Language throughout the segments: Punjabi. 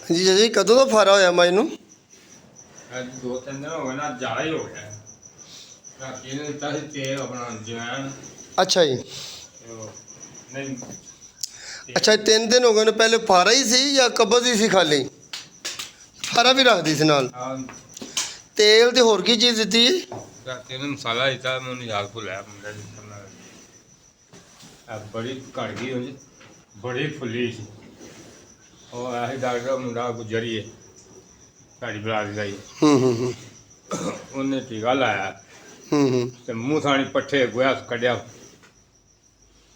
ਜੀ ਜੀ ਕਦੋਂ ਦਾ ਫਾਰਾ ਹੋਇਆ ਮੱਝ ਨੂੰ? ਅੱਜ 2-3 ਦਿਨ ਹੋ ਗਏ ਨਾ, ਜ਼ਿਆਦਾ ਹੀ ਹੋ ਗਿਆ। ਰਾਤੀ ਨੇ ਦਿੱਤਾ ਸੀ ਤੇਲ ਆਪਣਾ ਜਵੈਣ ਅੱਛਾ ਜੀ। ਤੇ ਉਹ ਨਹੀਂ ਅੱਛਾ 3 ਦਿਨ ਹੋ ਗਏ ਨੇ। ਪਹਿਲੇ ਫਾਰਾ ਹੀ ਸੀ ਜਾਂ ਕਬਜ਼ ਹੀ ਸੀ ਖਾਲੀ? ਫਾਰਾ ਵੀ ਰੱਖਦੀ ਸੀ ਨਾਲ? ਆ ਤੇਲ ਤੇ ਹੋਰ ਕੀ ਚੀਜ਼ ਦਿੱਤੀ ਜੀ? ਰਾਤੀ ਨੇ ਮਸਾਲਾ ਦਿੱਤਾ, ਮੈਨੂੰ ਯਾਦ ਭੁੱਲਿਆ ਮੁੰਡਾ ਦਿੱਤਾ ਮੈਂ। ਆ ਬੜੀ ਘੜ ਗਈ ਉਂਝ, ਬੜੀ ਫੁੱਲੀ ਸੀ। ਉਹ ਆਹੀ ਡਾਕਟਰ ਮੁੰਡਾ ਗੁਜਰੀ ਹੈ ਸਾਡੀ ਬਰਾਦਰੀ ਦਾ ਹੀ, ਹੂੰ ਉਹਨੇ ਟੀਕਾ ਲਾਇਆ ਹੂੰ ਤੇ ਮੂੰਹ ਥਾਣੀ ਪੱਠੇ ਗੋਇਆ ਕੱਢਿਆ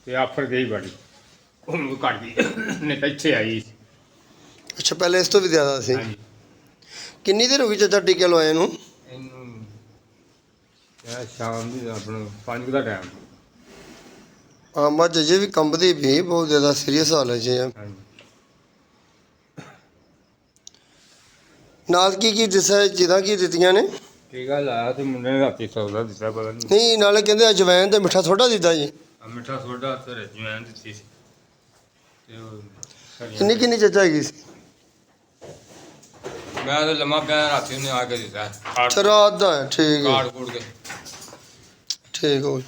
ਤੇ ਆਫਰ ਗਈ ਬੜੀ, ਉਹਨੂੰ ਘੜ ਗਈ ਨਹੀਂ ਤਾਂ ਇੱਥੇ ਆਈ ਸੀ। ਅੱਛਾ ਪਹਿਲੇ ਇਸ ਤੋਂ ਵੀ ਜ਼ਿਆਦਾ ਸੀ? ਹਾਂਜੀ। ਕਿੰਨੀ ਦੇਰ ਹੋ ਗਈ ਚਾਚਾ ਟੀਕੇ ਲਵਾਏ ਨੂੰ? ਇਹਨੂੰ ਇਹ ਸ਼ਾਮ ਦੀ ਆਪਣਾ 5 ਦਾ ਟਾਈਮ। ਹਾਂ ਮੱਝ ਅਜੇ ਵੀ ਕੰਬਦੀ ਵੀ ਬਹੁਤ ਜ਼ਿਆਦਾ ਸੀਰੀਅਸ ਹਾਲਤ 'ਚ ਹੈ। ਹਾਂਜੀ। ਨਾਲ ਕੀ ਦੱਸਿਆ ਚੀਜ਼ਾਂ ਕੀ ਦਿੱਤੀਆਂ ਨੇ? ਟੀਕਾ ਲਾਇਆ ਤੇ ਮੁੰਡੇ ਨੇ ਰਾਤੀ ਸੌਦਾ ਦਿੱਤਾ, ਪਤਾ ਨਹੀਂ ਨਹੀਂ ਨਾਲੇ ਕਹਿੰਦੇ ਅਜਵਾਇਨ ਤੇ ਮਿੱਠਾ ਥੋੜਾ ਦਿੱਤਾ ਜੀ? ਮਿੱਠਾ ਸੋਡਾ ਤੇ ਜਵੈਣ ਦਿੱਤੀ ਸੀ ਤੇ ਉਹ ਕਿੰਨੀ ਕਿੰਨੀ ਚਾਚਾ ਹੈਗੀ ਸੀ? ਮੈਂ ਤਾਂ ਲੰਮਾ ਪਿਆ, ਰਾਤੀ ਉਹਨੇ ਆ ਕੇ ਦਿੱਤਾ ਅੱਛਾ ਰਾਤ ਦਾ ਹੈ, ਠੀਕ ਹੈ ਕਾੜ ਕੂੜ ਕੇ। ਠੀਕ ਹੋ।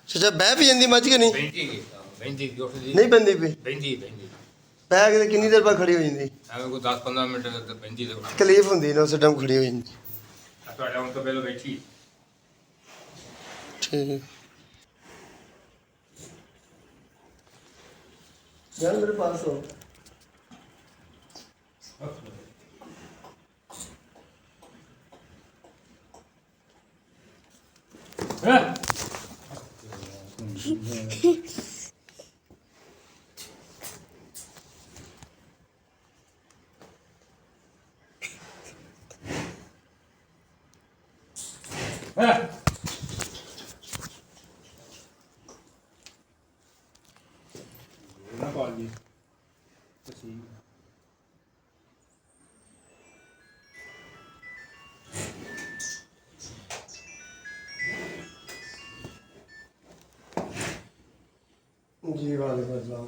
ਚਾਚਾ ਬਹਿ ਵੀ ਜਾਂਦੀ ਮੱਝ ਕਿ ਨਹੀਂ? ਬਹਿੰਦੀ ਉੱਠਦੀ ਨਹੀਂ ਬੰਦੀ ਪਈ? ਬਹਿੰਦੀ ਬਹਿ ਕੇ ਤੇ ਕਿੰਨੀ ਦੇਰ ਬਾਅਦ ਖੜੀ ਹੋ ਜਾਂਦੀ? ਐਵੇਂ ਕੋਈ 10-15 ਮਿੰਟ ਤੇ ਬਹਿੰਦੀ ਤੇ ਤਕਲੀਫ ਹੁੰਦੀ ਨਾ ਉਸ ਟਾਈਮ ਖੜੀ ਹੋ ਜਾਂਦੀ? ਤੁਹਾਡਾ ਹੁਣ ਤੋਂ ਪਹਿਲਾਂ ਬੈਠੀ। ਠੀਕ ਜਾਨ ਮੇਰੇ ਪਾਸ ਹੋ। ਨਾ ਪਾਲੀ ਤੁਸੀਂ जी वालेकुम अस्सलाम।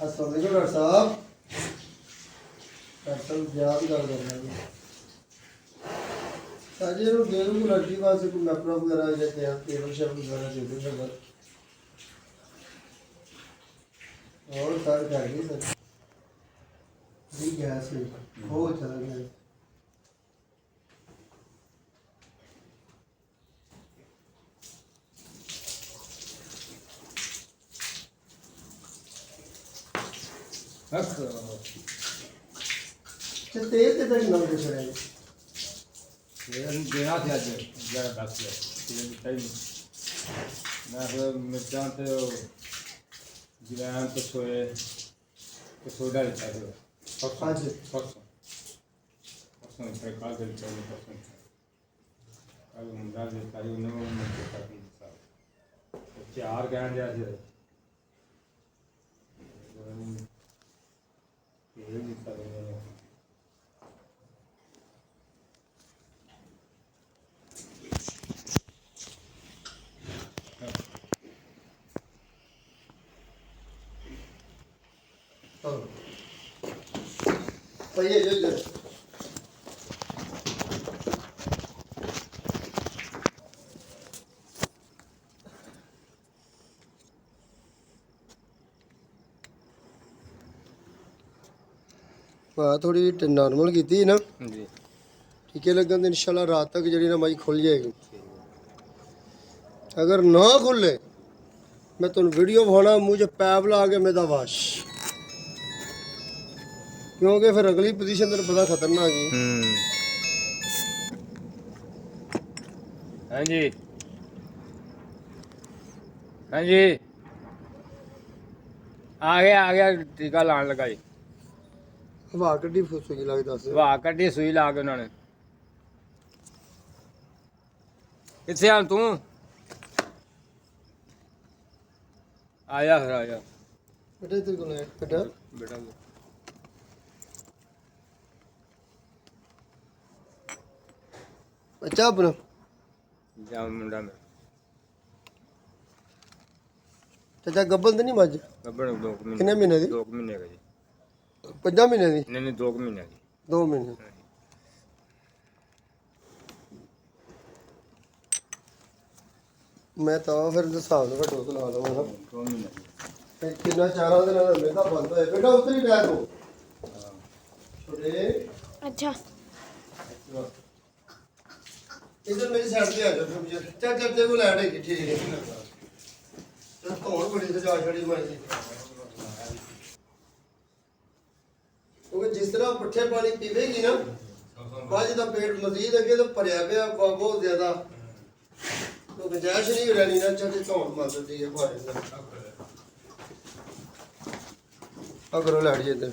अस्सलाम वालेकुम डॉक्टर साहब। डॉक्टर साहब याद कर रहे हैं साजी नु दे दूं लड़की वास्ते कोई मैप्रो वगैरह या टेबल शेबल वगैरह दे दूं सर। और सर कर गई सर जी गैस हो चला गया। तेल ते तक ना दे छड़े देना ਸੀ ਅੱਜ ਜਿਹੜਾ ਦੱਸ ਗਿਆ ਤੇਲ ਦਿੱਤਾ ਹੀ ਨਹੀਂ। ਮੈਂ ਫਿਰ ਮਿਰਚਾਂ ਤੇ ਜਵੈਣ ਤੇ ਸੋਏ ਤੇ ਸੋਡਾ ਦਿੱਤਾ ਸੀ ਪਰਸੋਂ ਫਿਰ ਕਾਲ ਦੇ ਦਿੱਤਾ ਪਰਸੋਂ ਕੱਲ ਮੁੰਡਾ ਦੇ ਤਾਰੀ ਉਹਨੇ ਮੈਨੂੰ ਦਿੱਤਾ ਸੀ ਚਾਰ ਕਹਿਣ ਦਿਆ ਸੀ ਇਹ ਦਿੱਤਾ ਸੀ। ये थोड़ी नॉर्मल की ना जी टीके लगन तो इंशाल्लाह रात तक जी ना मई खुल जाएगी। अगर ना खुले मैं तुम वीडियो भाना मुझे पैप ला के मेरा वाश, क्योंकि फिर अगली पोजीशन तेन पता खतरनाक है। हाँ जी हाँ जी आ गया टीका लाने लगा जी। हवा कड्डी फुसुगी लगदा सी। हवा कड्डी सूई ला के उन्होंने। कित्थे आ तू? ਆਇਆ ਫਿਰ ਆਇਆ ਬੇਟਾ ਤੇਰੇ ਕੋਲ ਹੈ ਬੇਟਾ ਬੇਟਾ ਬੱਚਾ ਆਪਣਾ ਜਾਂ ਮੁੰਡਾ ਮੇਰਾ ਚਾਚਾ ਗੱਬਲ ਤੇ ਨਹੀਂ ਮੱਝ ਗੱਬੜ 2 ਮਹੀਨੇ ਕਿੰਨੇ ਮਹੀਨੇ ਦੀ 2 ਮਹੀਨੇ ਦਾ ਜੀ 5 ਮਹੀਨੇ ਦੀ ਨਹੀਂ 2 ਮਹੀਨੇ ਦੀ 2 ਮਹੀਨੇ ਮੈਂ ਤਾਂ ਫਿਰ ਹਿਸਾਬ ਨਾਲ ਘਟੋ ਲਾ ਲਵਾਂ 2 ਮਹੀਨੇ ਦੀ ਤੇ ਕਿੰਨਾ ਚਾਰਾਂ ਦਿਨਾਂ ਦਾ ਮੇਰਾ ਬੰਦ ਹੋਇਆ ਬੇਟਾ ਉਤਰੀ ਲੈ ਤੂੰ ਛੋਟੇ ਅੱਛਾ ਇਧਰ ਮੇਰੀ ਸਾਈਡ ਤੇ ਆ ਜਾ ਫਿਰ ਚੱਲ ਚੱਲ ਤੇ ਕੋ ਲੈਟ ਹੈ ਠੀਕ ਹੈ ਤੇ ਧੋਣ ਬੜੀ ਤੇ ਜਾ ਛੜੀ ਮੈਂ ਜੀ ਉਹ ਜਿਸ ਤਰ੍ਹਾਂ ਪੁੱਠੇ ਪਾਣੀ ਪੀਵੇਗੀ ਨਾ ਬਾਅਦ ਦਾ ਪੇਟ ਮਜ਼ੀਦ ਅੱਗੇ ਤੋਂ ਭਰਿਆ ਪਿਆ ਬਹੁਤ ਜ਼ਿਆਦਾ तो गुंजाइश नहीं रहनी ना चाहते धौन मारती है भारे का अगर लैट जी इधर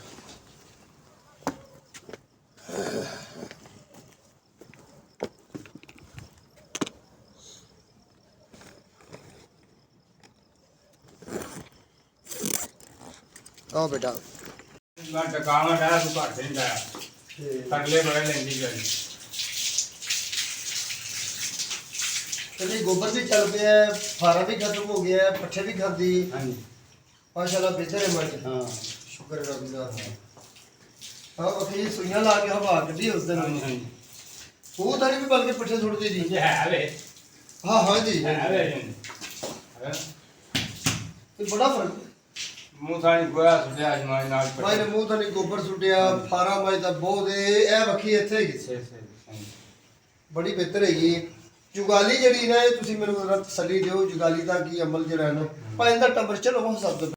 आओ बेटा ਮੈਂ ਟਕਾਵਾ ਡਾਇਆ ਤੂੰ ਘੱਟ ਨਹੀਂ ਡਾਇਆ ਤਕਲੇ ਬੜੇ ਲੈਂਦੀ ਗਈ चलिए गोबर भी चल गया है फारा भी खत्म हो गया है पट्ठे भी खाती ਹਾਂਜੀ माशाल्लाह बेहतर है मर्ज हाँ शुक्र है रब का हाँ अखी सुइयां ला के हवा कटी उस दिन वो तारी भी बल्कि पट्ठे छोड़ती जी ਇਹ ਹੈ ਵੇ हाँ हाँ जी ਹੈ ਵੇ ये बड़ा फर्क ਮੂੰਹ ਥਾਣੀ ਗੋਇਆ ਸੁਟਿਆ ਜਮਾਈ ਨਾਲ भाई ने मुंह तो नहीं गोबर सुटिया फारा मज दा बहुत है वखी इत्थे ही बड़ी बेहतर हैगी जुगाली जड़ी ना ये तुसी मेनू तसल्ली दिओ जुगाली दा की अमल जड़ा है ना भाई इंदा टंबर चलो हो सब